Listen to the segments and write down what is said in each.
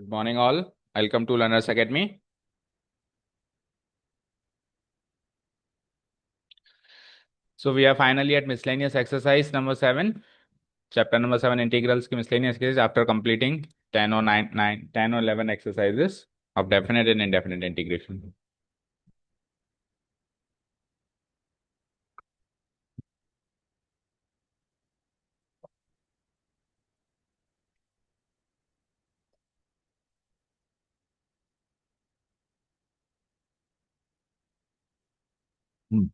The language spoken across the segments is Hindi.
Good morning, all. Welcome to Learners Academy. So we are finally at miscellaneous exercise number 7, chapter number 7, integrals की miscellaneous cases after completing 10 or 10 or 11 exercises of definite and indefinite integration. हम्म।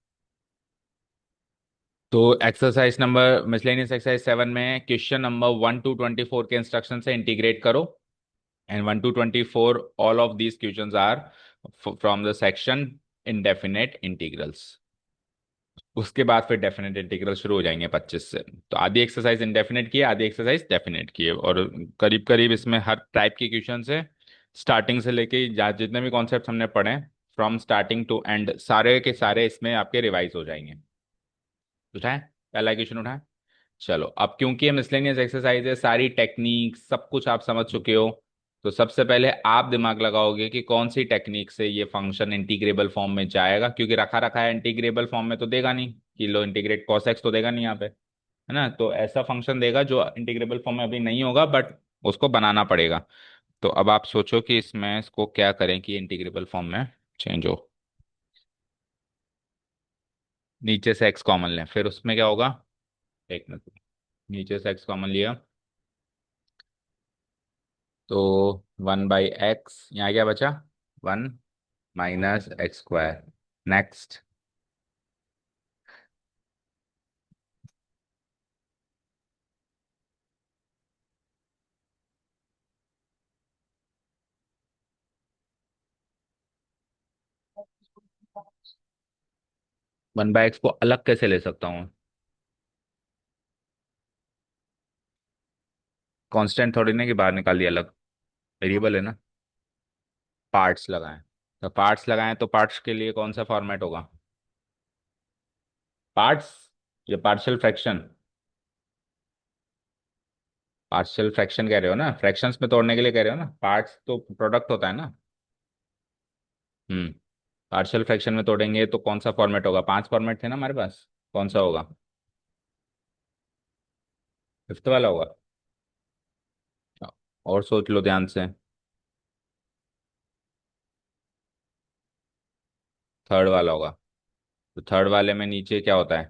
तो एक्सरसाइज नंबर मिसलेनियस एक्सरसाइज 7 में क्वेश्चन नंबर 1 to 24 के इंस्ट्रक्शन से इंटीग्रेट करो and 1 to 24 all of these questions are from the section indefinite integrals. उसके बाद फिर डेफिनेट इंटीग्रल शुरू हो जाएंगे 25 से। तो आधी एक्सरसाइज इनडेफिनेट की है, आधी एक्सरसाइज डेफिनेट की है, और करीब करीब इसमें हर टाइप के क्वेश्चन है, स्टार्टिंग से लेके जितने भी कॉन्सेप्ट हमने पढ़े फ्रॉम स्टार्टिंग टू एंड सारे के सारे इसमें आपके रिवाइज हो जाएंगे। उठाए, पहला क्वेश्चन उठाए। चलो, अब क्योंकि ये मिसलेनियस एक्सरसाइज है, सारी टेक्निक सब कुछ आप समझ चुके हो, तो सबसे पहले आप दिमाग लगाओगे कि कौन सी टेक्निक से ये फंक्शन इंटीग्रेबल फॉर्म में जाएगा, क्योंकि रखा रखा है इंटीग्रेबल फॉर्म में तो देगा नहीं कि लो इंटीग्रेट cos x तो देगा नहीं यहाँ पे, है ना। तो ऐसा फंक्शन देगा जो इंटीग्रेबल फॉर्म में अभी नहीं होगा, बट उसको बनाना पड़ेगा। तो अब आप सोचो कि इसमें इसको क्या करें कि इंटीग्रेबल फॉर्म में चेंज हो। नीचे से x कॉमन लें, फिर उसमें क्या होगा, एक मिनट, नीचे से x कॉमन लिया तो 1/x, यहाँ क्या बचा, 1 - x²। नेक्स्ट, 1/x को अलग कैसे ले सकता हूँ, कांस्टेंट थोड़ी ना कि बाहर निकाल दिया अलग, वेरिएबल है ना। पार्ट्स लगाएं, तो पार्ट्स लगाएं तो पार्ट्स के लिए कौन सा फॉर्मेट होगा, पार्ट्स या पार्शियल फ्रैक्शन। पार्शियल फ्रैक्शन कह रहे हो ना, फ्रैक्शंस में तोड़ने के लिए कह रहे हो ना, पार्ट्स तो प्रोडक्ट होता है ना। हम्म। पार्शियल फ्रैक्शन में तोड़ेंगे तो कौन सा फॉर्मेट होगा, 5 फॉर्मेट थे ना हमारे पास, कौन सा होगा, फिफ्थ वाला होगा। और सोच लो ध्यान से, थर्ड वाला होगा। तो थर्ड वाले में नीचे क्या होता है,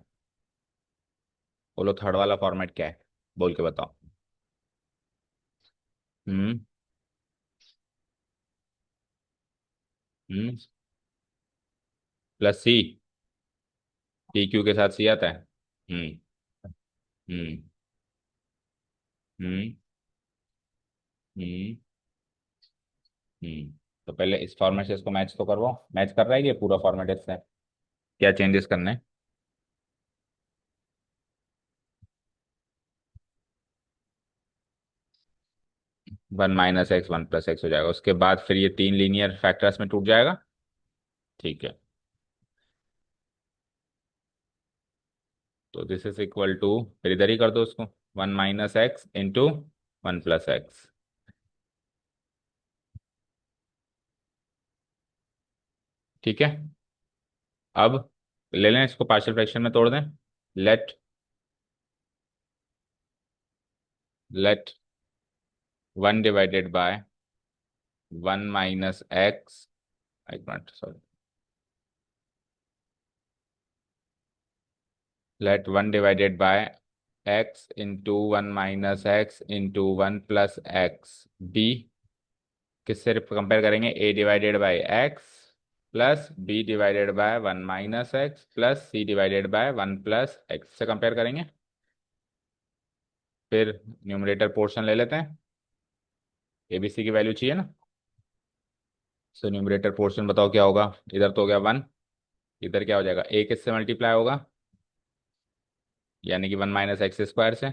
बोलो थर्ड वाला फॉर्मेट क्या है, बोल के बताओ। हम्म। हम्म। प्लस सी, टी क्यू के साथ सी आता है। हम्म। हम्म। हम्म। हम्म। हम्म। तो पहले इस फॉर्मेट से इसको मैच तो करवाओ, मैच कर रहा है ये पूरा फॉर्मेट इससे, क्या चेंजेस करने हैं। 1 - x 1 + x हो जाएगा, उसके बाद फिर ये 3 लीनियर फैक्टर्स में टूट जाएगा। ठीक है, तो दिस इज इक्वल टू, फिर इधर ही कर दो उसको, 1 - x × 1 + x। ठीक है, अब ले लें इसको पार्शियल फ्रैक्शन में तोड़ दें। लेट लेट 1 / 1 - x, एक minute sorry, late 1 / x × 1 - x × 1 + x B, किससे कंपेयर करेंगे, a/x plus b/(1 - x) plus c/(1 + x) से कंपेयर करेंगे। फिर न्यूमरेटर पोर्शन ले लेते हैं, abc की वैल्यू चाहिए ना। सो न्यूमरेटर पोर्शन बताओ क्या होगा, इधर तो हो गया 1, इधर क्या हो जाएगा, a किससे मल्टीप्लाई होगा, यानी कि 1 - x² से।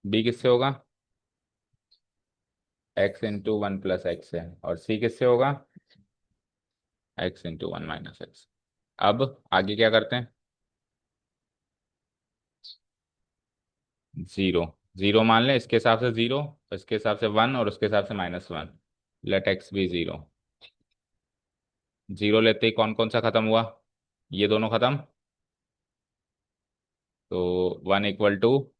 b किससे होगा, x × 1 + x से, और c किससे होगा, x × 1 - x। अब आगे क्या करते हैं, जीरो, जीरो मान लें, इसके हिसाब से जीरो, इसके हिसाब से 1 और उसके हिसाब से -1। Let x be zero. Zero लेते ही कौन कौन सा खत्म हुआ, ये दोनों खत्म। तो one equal to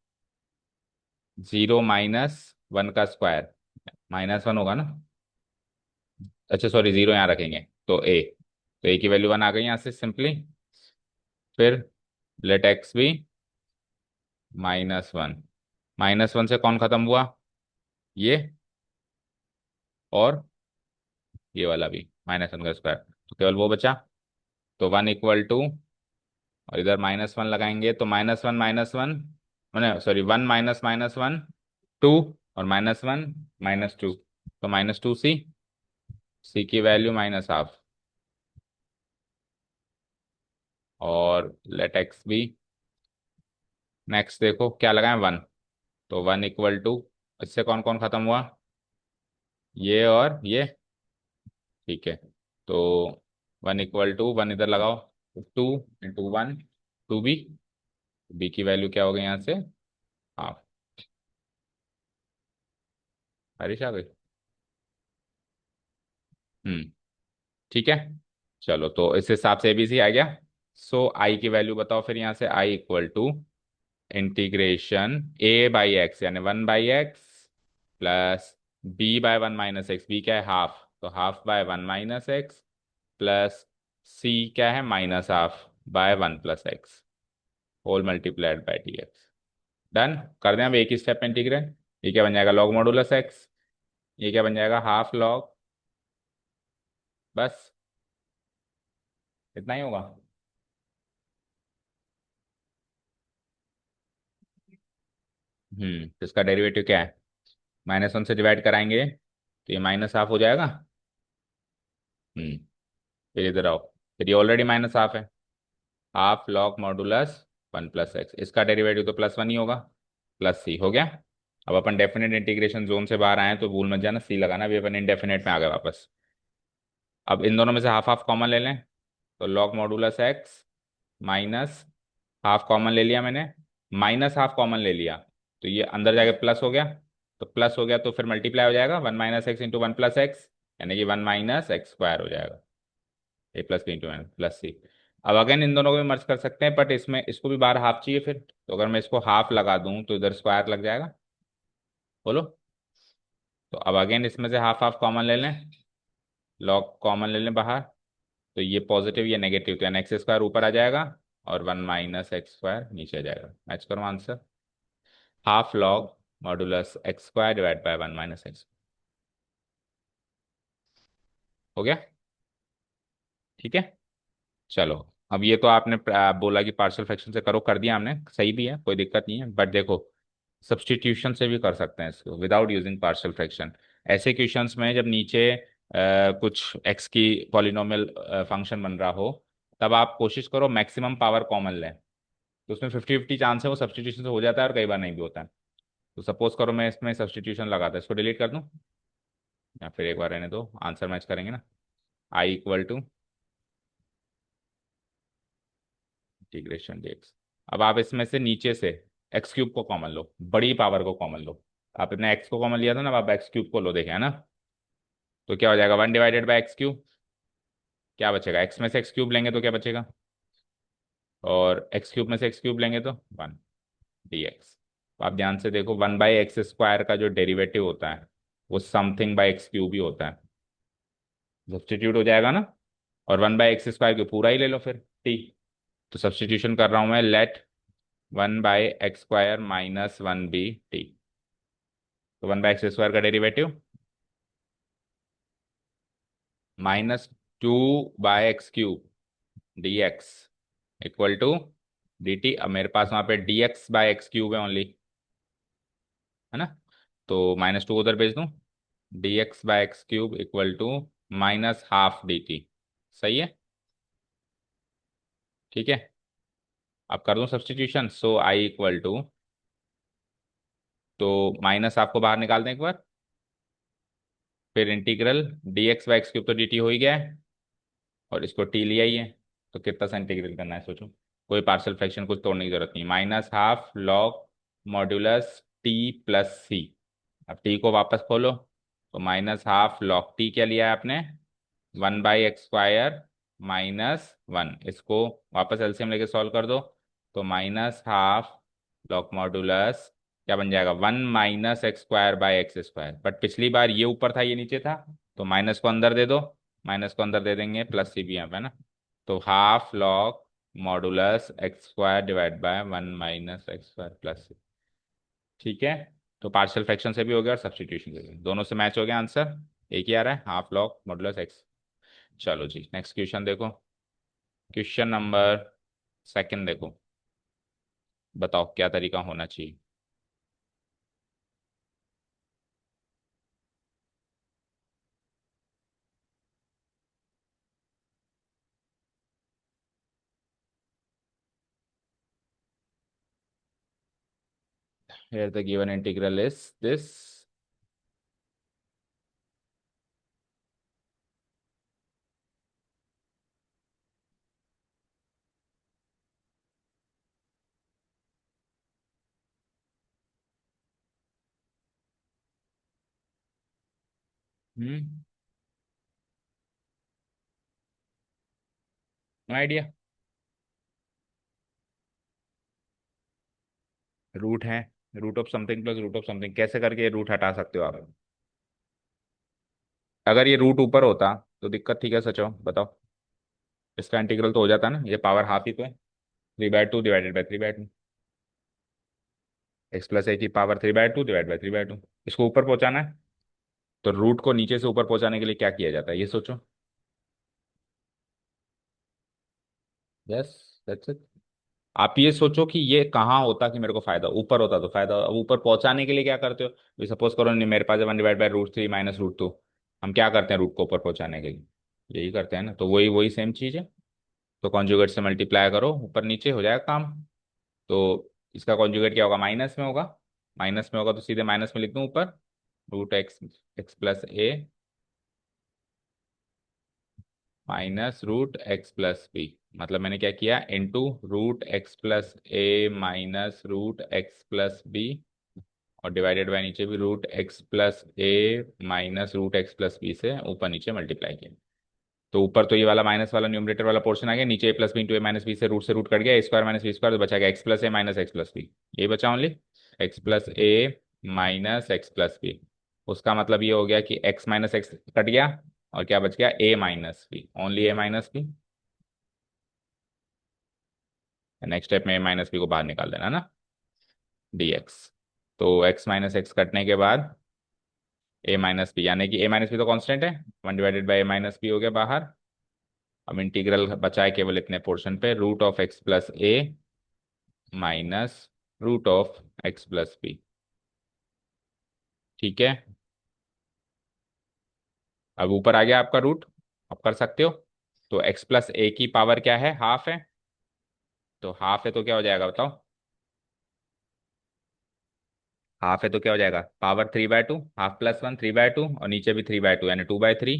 zero minus one का स्क्वायर, -1 होगा ना। अच्छा सॉरी, जीरो यहाँ रखेंगे तो ए। तो ए की वैल्यू 1 आ गई यहाँ से सिंपली। फिर लेट एक्स भी -1। -1 से कौन खत्म हुआ, ये और ये वाला भी, -1 का स्क्वायर, तो केवल वो बचा। तो वन इक्वल टू, और इधर -1 लगाएंगे तो -1 मैंने सॉरी, वन माइनस -1 टू, और -1 -2, तो -2 सी, सी की वैल्यू -12। और लेट एक्स भी, नेक्स्ट देखो क्या लगाएं, 1। तो वन इक्वल टू, इससे कौन कौन खत्म हुआ, ये और ये, ठीक है। तो वन इक्वल टू, वन इधर लगाओ, 2 × 1, 2b। बी की वैल्यू क्या हो गई यहाँ से, हाफ। बारिश आ गई। ठीक है। चलो तो इस हिसाब से एबीसी आ गया। सो आई की वैल्यू बताओ फिर यहाँ से, I equal to integration a by x यानी 1/x plus b by 1 - x, b क्या है हाफ, तो half by 1 - x plus c क्या है -half by 1 + x whole multiplied by dx। Done कर दें अब एक ही स्टेप में इंटीग्रेट। ये क्या बन जाएगा, लॉग मॉडुलस एक्स, ये क्या बन जाएगा, हाफ लॉग, बस इतना ही होगा। तो इसका डेरिवेटिव क्या है, -1 से डिवाइड कराएंगे तो ये -हाफ हो जाएगा। हम्म फिर इधर आओ, फिर ये ऑलरेडी -हाफ है, हाफ लॉग मॉडुलस 1 + x, इसका डेरिवेटिव तो +1 ही होगा, प्लस सी हो गया। अब अपन डेफिनेट इंटीग्रेशन जोन से बाहर आए तो भूल मत जाना सी लगाना, अभी अपन इनडेफिनेट में आ गए वापस। अब इन दोनों में से हाफ हाफ कॉमन ले लें, तो log modulus x minus, half common ले लिया मैंने, -हाफ कॉमन ले लिया, तो ये अंदर जाके प्लस हो गया। तो प्लस हो गया तो फिर मल्टीप्लाई हो जाएगा, 1 - x × 1 + x, यानी कि 1 - x² हो जाएगा, ए plus B into plus c. अब अगेन इन दोनों को भी मर्ज कर सकते हैं, बट इसमें इसको भी बाहर हाफ चाहिए फिर, तो अगर मैं इसको हाफ लगा दूं तो इधर स्क्वायर लग जाएगा, बोलो। तो अब अगेन इसमें से हाफ हाफ कॉमन ले लें, लॉग कॉमन ले लें बाहर, तो ये पॉजिटिव ये नेगेटिव, तो यानी x² ऊपर आ जाएगा और 1 - x² नीचे आ जाएगा। मैच करो answer, half log modulus x² divide by 1 - x। हो गया, ठीक है। चलो, अब ये तो आपने बोला कि पार्शियल फ्रैक्शन से करो, कर दिया हमने, सही भी है, कोई दिक्कत नहीं है, बट देखो सब्स्टिट्यूशन से भी कर सकते हैं इसको विदाउट यूजिंग पार्शियल फ्रैक्शन। ऐसे क्वेश्चंस में जब नीचे कुछ एक्स की पॉलिनोमियल फंक्शन बन रहा हो, तब आप कोशिश करो मैक्सिमम पावर कॉमन लें, तो उसमें 50-50 चांस है वो सब्स्टिट्यूशन से हो जाता है और कई बार नहीं भी होता है। तो सपोज करो मैं इसमें सब्स्टिट्यूशन लगाता, इसको डिलीट कर दूं, या फिर एक बार रहने दो, आंसर मैच करेंगे ना। आई इक्वल टू इंटीग्रेशन dx। अब आप इसमें से नीचे से x³ को कॉमन लो, बड़ी पावर को कॉमन लो। आपने x को कॉमन लिया था ना, अब आप x³ को लो, देखे है ना। तो क्या हो जाएगा, 1/x³, क्या बचेगा, x में से x³ लेंगे तो क्या बचेगा, और x³ में से x³ लेंगे तो 1 dx। तो आप ध्यान से देखो, 1/x² का जो डेरिवेटिव होता है वो समथिंग बाय x³ ही होता है, सब्सटीट्यूट हो जाएगा ना। और 1/x² को पूरा ही ले लो फिर t। तो सब्सटीट्यूशन कर रहा हूं मैं, लेट 1/x² -1b t। तो 1/x² का derivative -2/x³ equal to dt। अब मेरे पास वहां पे dx/x³ है ओनली, है ना। तो -2 उधर भेज दूं, dx/x³ equal to -half dt। सही है, ठीक है। अब कर दूं substitution, so I equal to, तो माइनस आपको बाहर निकाल दें एक बार, फिर इंटीग्रल dx/x³ तो dt हो ही गया है, और इसको t लिया ही है, तो कितना सा इंटीग्रल करना है सोचो। कोई पार्शियल फ्रैक्शन कुछ तोड़ने की जरूरत नहीं, -half log modulus t plus c. अब t को वापस खोलो, तो माइनस हाफ लॉग टी क्या लिया है आपने, 1/x² -1। इसको वापस एलसीएम लेके सॉल्व कर दो। तो माइनस हाफ लॉग मॉडुलस क्या बन जाएगा, 1 - x² / x²। बट पिछली बार ये ऊपर था ये नीचे था, तो माइनस को अंदर दे दो, माइनस को अंदर दे देंगे, प्लस सी भी यहाँ पे ना। तो half log modulus x² / 1 - x² plus. ठीक है। तो पार्शियल फ्रैक्शन से भी हो गया और सब्स्टिट्यूशन से भी, दोनों से मैच हो गया आंसर। एक ही आ रहा है, हाफ लॉग मॉडुलस एक्स। चलो जी नेक्स्ट क्वेश्चन देखो। क्वेश्चन नंबर सेकंड देखो। बताओ क्या तरीका होना चाहिए। Here the given integral is this. No idea. Root है, root of something plus root of something, कैसे करके रूट हटा सकते हो आप। अगर ये रूट ऊपर होता तो दिक्कत थी क्या सचो, बताओ। इसका इंटीग्रल तो हो जाता ना, ये पावर हाफ ही तो है, 3/2 डिवाइडेड बाई 3/2। x+a की पावर 3/2 डिवाइड बाई 3/2। इसको ऊपर पहुंचाना है, तो रूट को नीचे से ऊपर पहुंचाने के लिए क्या किया जाता है ये सोचो। Yes, that's it. आप ये सोचो कि ये कहाँ होता कि मेरे को फायदा, ऊपर होता तो फायदा। अब ऊपर पहुंचाने के लिए क्या करते हो, सपोज करो नहीं मेरे पास 1/√3 -√2। हम क्या करते हैं रूट को ऊपर पहुंचाने के लिए, यही करते हैं ना। तो वही वही सेम चीज है। तो कॉन्जुगेट से मल्टीप्लाई करो, ऊपर नीचे हो जाएगा काम। तो इसका कॉन्जुगेट क्या होगा, माइनस में होगा। माइनस में होगा तो सीधे माइनस में लिख दूं ऊपर, √x+a -√x+b। मतलब मैंने क्या किया, इंटू √x+a -√x+b, और डिवाइडेड बाय नीचे भी √x+a -√x+b से ऊपर नीचे मल्टीप्लाई किया। तो ऊपर तो ये वाला माइनस वाला न्यूमरेटर वाला पोर्शन आ गया, नीचे a+b इंटू a-b से रूट कट गया, a² - b², तो बचा गया x+a -x+b। ये बचा ओनली x+a -x+b। उसका मतलब ये हो गया कि x - x कट गया, और क्या बच गया, a-b, only a-b। Next step में a-b को बाहर निकाल देना ना, dx। तो x - x कटने के बाद a-b, यानी कि a-b तो कांस्टेंट है, 1/a-b हो गया बाहर। अब इंटीग्रल बचा है केवल इतने पोर्शन पे, √x+a -√x+b। ठीक है। अब ऊपर आ गया आपका रूट, अब कर सकते हो। तो x+a की पावर क्या है, हाफ है। तो हाफ है तो क्या हो जाएगा बताओ, हाफ है तो क्या हो जाएगा, पावर 3/2, हाफ +1 3/2, और नीचे भी 3/2 यानी 2/3।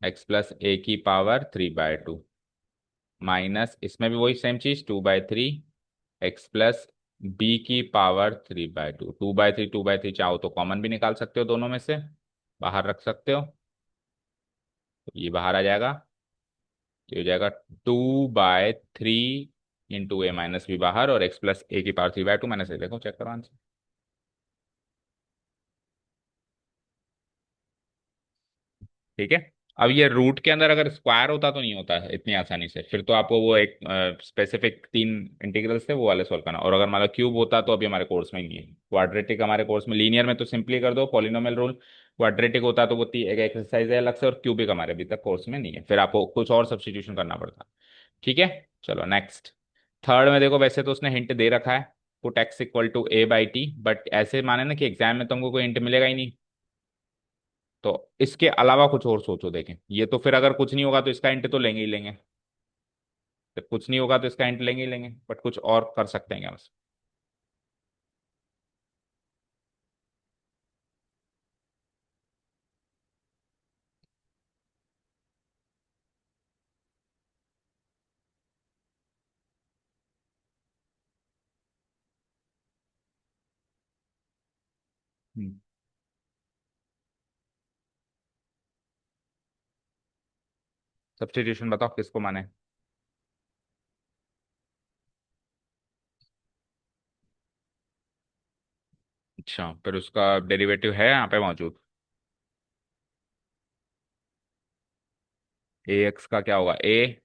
x+a की पावर 3/2 माइनस, इसमें भी वही सेम चीज 2/3, x+b की पावर 3/2। 2/3 चाहो तो कॉमन भी निकाल सकते हो, दोनों में से बाहर रख सकते हो। तो ये बाहर आ जाएगा, तो ये हो जाएगा 2/3 इंटू a-b बाहर, और x+a की पावर 3/2 -a, देखो चेक करो आंसर। ठीक है। अब ये रूट के अंदर अगर स्क्वायर होता तो नहीं होता है इतनी आसानी से, फिर तो आपको वो एक स्पेसिफिक 3 इंटीग्रल्स थे वो वाले सॉल्व करना। और अगर हमारा क्यूब होता तो अभी हमारे कोर्स में ही नहीं है। क्वाड्रेटिक हमारे कोर्स में, लीनियर में तो सिंपली कर दो पॉलिनोमियल रूल। क्वाड्रेटिक होता तो वो एक एक्सरसाइज है अलग से, और क्यूबिक हमारे अभी तक कोर्स में नहीं है, फिर आपको कुछ और सब्स्टिट्यूशन करना पड़ता। ठीक है। चलो नेक्स्ट। थर्ड में देखो, वैसे तो उसने हिंट दे रखा है, पुट x = a/t, बट ऐसे माने ना कि एग्जाम में तुमको कोई हिंट मिलेगा ही नहीं। तो इसके अलावा कुछ और सोचो, देखें ये तो फिर अगर कुछ नहीं होगा तो इसका हिंट तो लेंगे ही लेंगे, जब कुछ नहीं होगा तो इसका हिंट लेंगे ही लेंगे, बट कुछ और कर सकते हैं क्या बस। हम्म, सब्स्टिट्यूशन बताओ किसको माने। अच्छा, फिर उसका डेरिवेटिव है यहाँ पे मौजूद। ए एक्स का क्या होगा, ए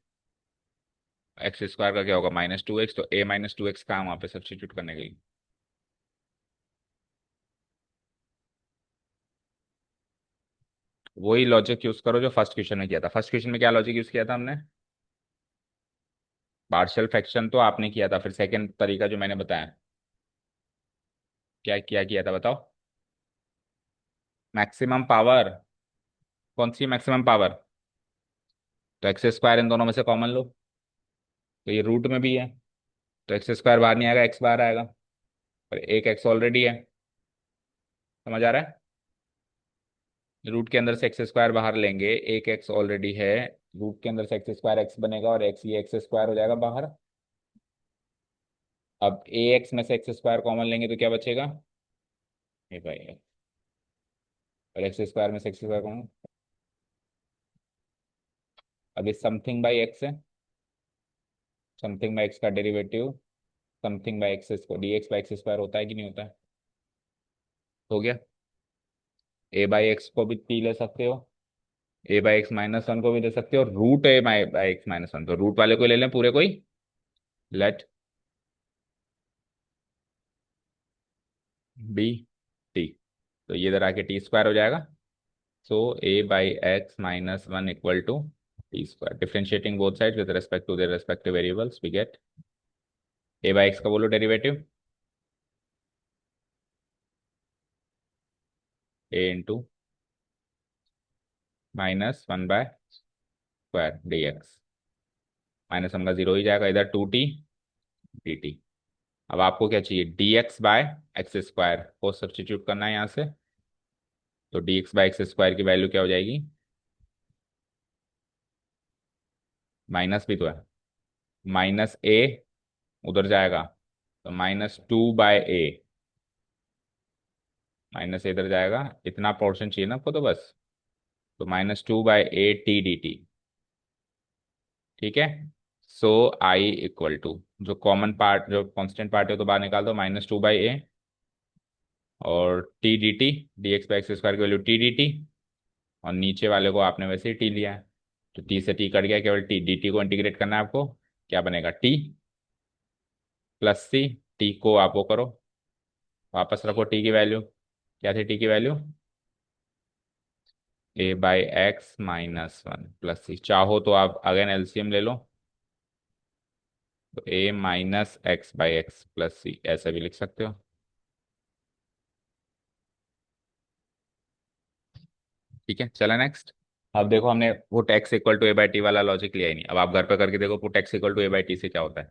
एक्स स्क्वायर का क्या होगा -2x, तो ए -2x का वहाँ पे सब्स्टिट्यूट करने के लिए। वही लॉजिक यूज करो जो फर्स्ट क्वेश्चन में किया था। फर्स्ट क्वेश्चन में क्या लॉजिक यूज किया था हमने, पार्शियल फ्रैक्शन तो आपने किया था, फिर सेकंड तरीका जो मैंने बताया, क्या क्या किया था बताओ। मैक्सिमम पावर, कौन सी मैक्सिमम पावर, तो एक्स स्क्वायर इन दोनों में से कॉमन लो, तो ये रूट में भी है, तो एक्स स्क्वायर बाहर नहीं आएगा, एक्स बाहर आएगा, और एक एक्स ऑलरेडी है। समझ आ रहा है, रूट के अंदर से एक्स स्क्वायर बाहर लेंगे, एक एक्स ऑलरेडी है, रूट के अंदर से एक्स स्क्वायर एक्स बनेगा, और एक्स ये एक्स स्क्वायर हो जाएगा बाहर। अब ए एक्स में से एक्स स्क्वायर कॉमन लेंगे तो क्या बचेगा, ए भाई है, और एक्स स्क्वायर में से एक्स स्क्वायर कॉमन। अब ये समथिंग बाई एक्स है, समथिंग बाई एक्स का डेरिवेटिव समथिंग बाई एक्स को D x by x square होता है कि नहीं होता है। हो गया, ए बाई एक्स को भी टी ले सकते हो, ए बाई एक्स -1 को भी ले सकते हो, रूट ए बाई एक्स -1, तो रूट वाले को ले लें पूरे कोई, लेट बी टी, तो ये इधर आके टी स्क्वायर हो जाएगा। So a by x -1 equal to t square, differentiating both side with respect to their respective variables we get a by x का बोलो derivative, a into -square d x, -1 का जीरो ही जाएगा इधर, 2t डी टी। अब आपको क्या चाहिए, d x by x square को सब्सटीट्यूट करना है यहाँ से, तो d x by x square की वैल्यू क्या हो जाएगी, माइनस भी तो है, -a उधर जाएगा, तो -2/a, -a इधर जाएगा, इतना पोर्शन चाहिए ना आपको तो बस, तो -2/a टी डी टी। ठीक है, सो आई इक्वल टू, जो कॉमन पार्ट जो कांस्टेंट पार्ट है तो बाहर निकाल दो, -2/a, और T D T, D x by x square की वैल्यू टी डी टी, और नीचे वाले को आपने वैसे ही टी लिया है, तो टी से टी कट गया, केवल टी डी टी को इंटीग्रेट करना है आपको, क्या बनेगा, टी प्लस सी, टी को आप वो करो, वापस रखो टी की वैल्यू, क्या थी टी की value, a by x -1 plus c, चाहो तो आप अगेन एलसीएम ले लो, तो ए -x/x प्लस सी ऐसा भी लिख सकते हो। ठीक है, चला नेक्स्ट। अब देखो हमने वो tax equal to a by t वाला लॉजिक लिया ही नहीं, अब आप घर पे करके देखो put tax equal to a by t से क्या होता है।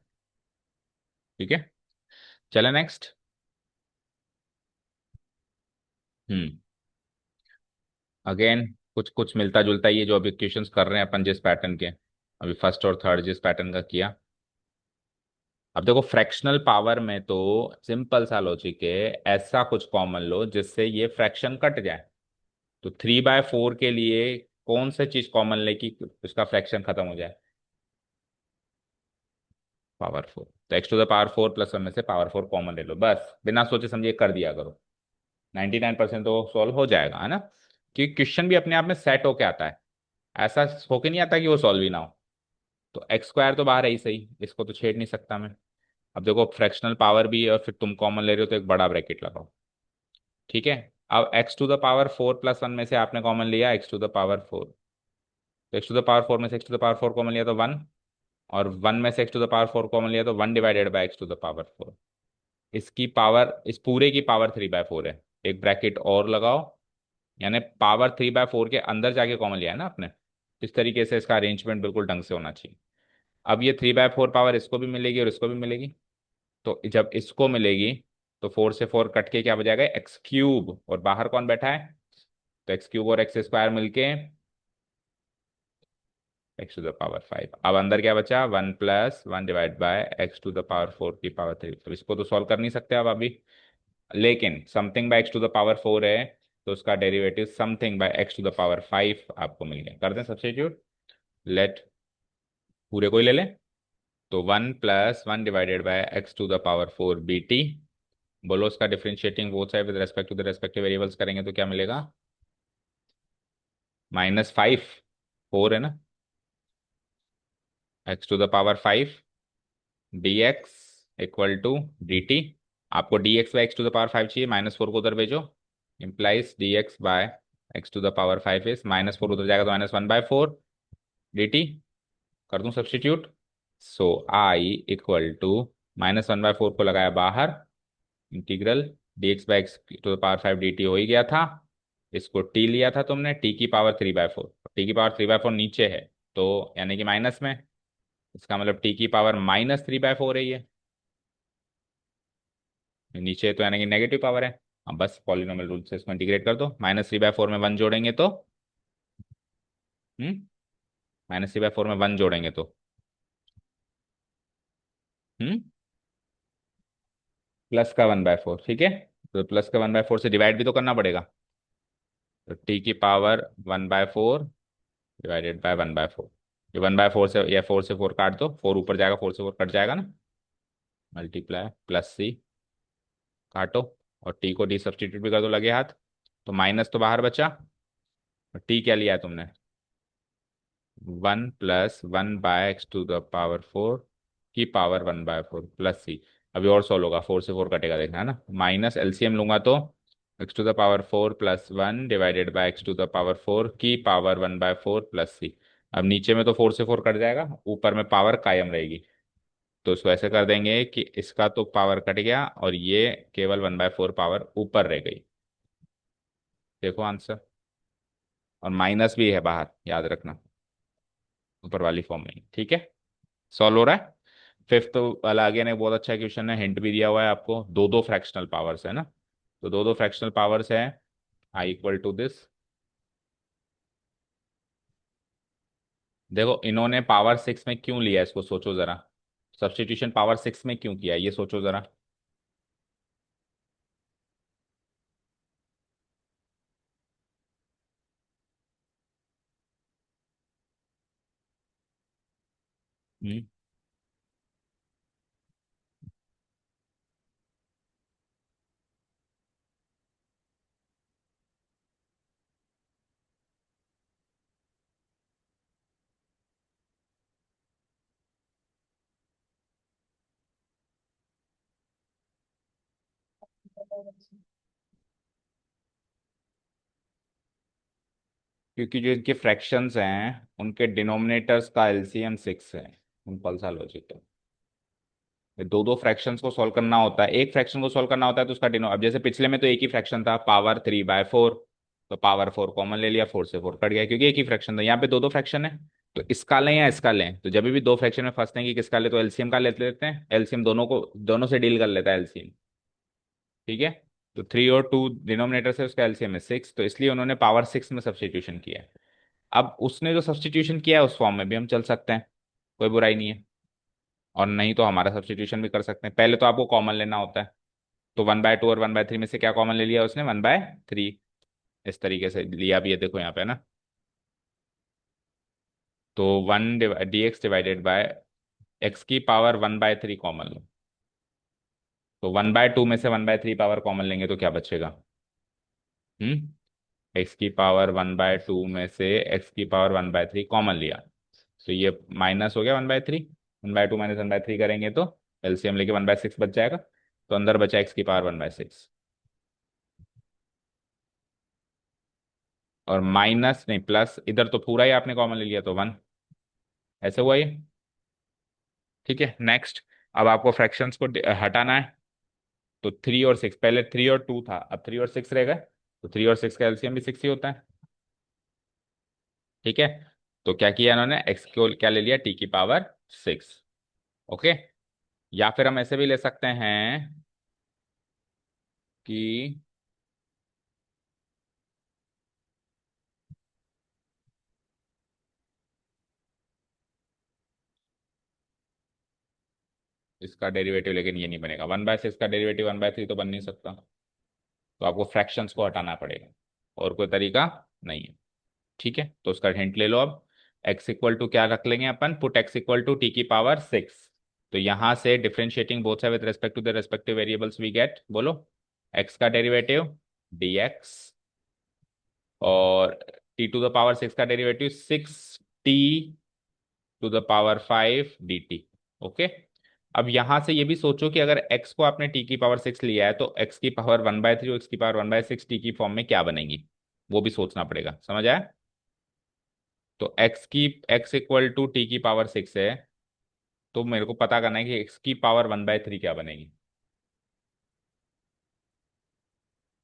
ठीक है, चला नेक्स्ट। हम्म, अगेन कुछ कुछ मिलता जुलता ही है जो अभी क्वेश्चंस कर रहे हैं अपन जिस पैटर्न के, अभी फर्स्ट और थर्ड जिस पैटर्न का किया। अब देखो फ्रैक्शनल पावर में तो सिंपल सा लॉजिक है, ऐसा कुछ कॉमन लो जिससे ये फ्रैक्शन कट जाए, तो 3/4 के लिए कौन सा चीज कॉमन ले कि उसका फ्रैक्शन खत्म हो जाए, पावर 4, तो x⁴ +1 में से पावर 4 कॉमन ले लो, बस बिना सोचे समझे कर दिया करो, 99% तो सॉल्व हो जाएगा, है ना, कि क्वेश्चन भी अपने आप में सेट होके आता है, ऐसा होके नहीं आता कि वो सॉल्व ही ना हो। तो एक्स स्क्वायर तो बाहर है ही सही, इसको तो छेड़ नहीं सकता मैं। अब देखो फ्रैक्शनल पावर भी है और फिर तुम कॉमन ले रहे हो तो एक बड़ा ब्रैकेट लगाओ। ठीक है, अब x⁴ +1 में से आपने कॉमन लिया x⁴, तो x⁴ में से x⁴ कॉमन लिया तो 1, और 1 में से x⁴ कॉमन लिया तो 1/x⁴। इसकी पावर, इस पूरे की पावर 3/4 है, एक ब्रैकेट और लगाओ, यानी पावर 3/4 के अंदर जाके कॉमन लिया है ना आपने, इस तरीके से इसका अरेंजमेंट बिल्कुल ढंग से होना चाहिए। अब ये 3/4 पावर इसको भी मिलेगी और इसको भी मिलेगी, तो जब इसको मिलेगी तो 4 से 4 कट के क्या बजाएगा, x³ और बाहर कौन बैठा है, तो x³ और एक्स स्क्वायर मिलके x⁵। अब अंदर क्या बचा, 1 + 1/x⁴ की पावर 3, तो इसको तो सॉल्व कर नहीं सकते अब अभी, लेकिन समथिंग बाय x⁴ है, तो उसका डेरिवेटिव समथिंग बाय x⁵ आपको मिल गया, कर दें सब्स्टिट्यूट, लेट पूरे को ही ले ले। तो 1 + 1 / x⁴ बोलो उसका differentiating both side with respect to the respective variables करेंगे तो क्या मिलेगा? -5, 4 है ना, x⁵ dx = dt। आपको dx/x⁵ चाहिए, -4 को उधर भेजो, इंप्लाइज dx/x⁵ इज -4 उधर जाएगा तो -1/4 dt। कर दूं substitute. So I equal to -1/4 को लगाया बाहर, इंटीग्रल dx/x⁵ dt हो ही गया था। इसको t लिया था तुमने, t⁴, t⁴ नीचे है तो यानी कि माइनस में, इसका मतलब t⁻³ है ये, नीचे तो यानी कि नेगेटिव पावर है। अब बस पॉलिनोमियल रूल से इसको इंटीग्रेट कर दो। -3/4 में 1 जोड़ेंगे तो हम्म -3/4 में 1 जोड़ेंगे तो हम्म प्लस का 1/4, ठीक है। तो प्लस का 1/4 से डिवाइड भी तो करना पड़ेगा। तो t⁻1/4 डिवाइडेड बाय 1/4। ये 1/4 से या 4 से 4 काट दो, 4 ऊपर जाएगा, 4 से 4 कट जाएगा ना, मल्टीप्लाई प्लस c, काटो, और t को d सब्सटीट्यूट भी कर दो लगे हाथ। तो माइनस तो बाहर बचा, और t क्या लिया है तुमने? 1 + 1/x⁴ की पावर 1/4 प्लस c। अभी और सॉल्व होगा, 4 से 4 कटेगा, देखना है ना, माइनस एलसीएम लूंगा तो x⁴ + 1 डिवाइडेड बाय x⁴ की पावर 1/4 प्लस c। अब नीचे में तो 4 से 4 कट जाएगा, ऊपर में पावर कायम रहेगी। तो इसको ऐसे कर देंगे कि इसका तो पावर कट गया और ये केवल 1/4 पावर ऊपर रह गई। देखो आंसर, और माइनस भी है बाहर, याद रखना, ऊपर वाली फॉर्म में, ठीक है। सॉल्व हो रहा है। फिफ्थ वाला आगे ने बहुत अच्छा क्वेश्चन है, हिंट भी दिया हुआ है आपको, दो दो फ्रैक्शनल पावर्स है ना। तो दो दो फ्रैक्शनल पावर्स है, आई इक्वल टू दिस। देखो इन्होंने पावर 6 में क्यों लिया, इसको सोचो जरा। सब्स्टिट्यूशन पावर 6 में क्यों किया, ये सोचो जरा। हम्म क्योंकि जो इनके फ्रैक्शंस हैं उनके डिनोमिनेटर्स का एलसीएम 6 है। सिंपल सा लॉजिक है। दो दो फ्रैक्शंस को सॉल्व करना होता है, एक फ्रैक्शन को सॉल्व करना होता है तो उसका डिनो, अब जैसे पिछले में तो एक ही फ्रैक्शन था, पावर 3/4, तो पावर 4 कॉमन ले लिया, 4 से 4 कट गया क्योंकि एक ही फ्रैक्शन था। यहाँ पे दो दो फ्रैक्शन है, तो इसका लें या इसका लें, तो जब भी दो फ्रैक्शन में फंसते हैं कि किसका ले, तो एलसीएम का लेते लेते हैं, एलसीएम दोनों से डील कर लेता है एलसीएम, ठीक है। तो 3 और 2 डिनोमिनेटर से, उसका एलसीएम है 6, तो इसलिए उन्होंने पावर 6 में सब्सटीट्यूशन किया है। अब उसने जो सब्सटीट्यूशन किया है उस फॉर्म में भी हम चल सकते हैं, कोई बुराई नहीं है, और नहीं तो हमारा सब्सटीट्यूशन भी कर सकते हैं। पहले तो आपको कॉमन लेना होता है, तो 1/2 और 1/3 में से क्या कॉमन ले लिया उसने? 1/3। इस तरीके से लिया भी है, देखो यहाँ पे ना। तो 1 dx divided by x⁻1/3 common लो, तो 1/2 में से 1/3 पावर कॉमन लेंगे तो क्या बचेगा? x⁻1/2 में से x⁻1/3 कॉमन लिया, तो ये माइनस हो गया 1/3, 1/2 माइनस 1/3 करेंगे तो एलसीएम लेके 1/6 बच जाएगा, तो अंदर बचा x⁻1/6, और माइनस नहीं प्लस, इधर तो पूरा ही आपने कॉमन ले लिया तो 1, ऐसे हुआ ये, ठीक है। नेक्स्ट, अब आपको फ्रैक्शंस को हटाना है, तो 3 और 6, पहले 3 और 2 था, अब 3 और 6 रह गए, तो 3 और 6 का एलसीएम भी 6 ही होता है, ठीक है। तो क्या किया इन्होंने, एक्स को क्या ले लिया, t⁻6, ओके। या फिर हम ऐसे भी ले सकते हैं कि इसका डेरिवेटिव, लेकिन ये नहीं बनेगा, 1/6 का डेरिवेटिव 1/3 तो बन नहीं सकता, तो आपको फ्रैक्शंस को हटाना पड़ेगा, और कोई तरीका नहीं है, ठीक है। तो उसका हिंट ले लो अब, x इक्वल टू क्या रख लेंगे अपन, put x equal to t की पावर 6। तो यहां से differentiating both side with respect to the respective variables we get, बोलो, x का डेरिवेटिव dx और t टू द पावर 6 का derivative 6t to the power 5 dt। Okay. अब यहां से ये भी सोचो कि अगर x को आपने t की पावर 6 लिया है तो x की पावर 1/3 और x की पावर 1/6 t की फॉर्म में क्या बनेगी, वो भी सोचना पड़ेगा। समझ आया? तो x इक्वल टू टी की पावर 6 है, तो मेरे को पता करना है कि x की पावर 1/3 क्या बनेगी।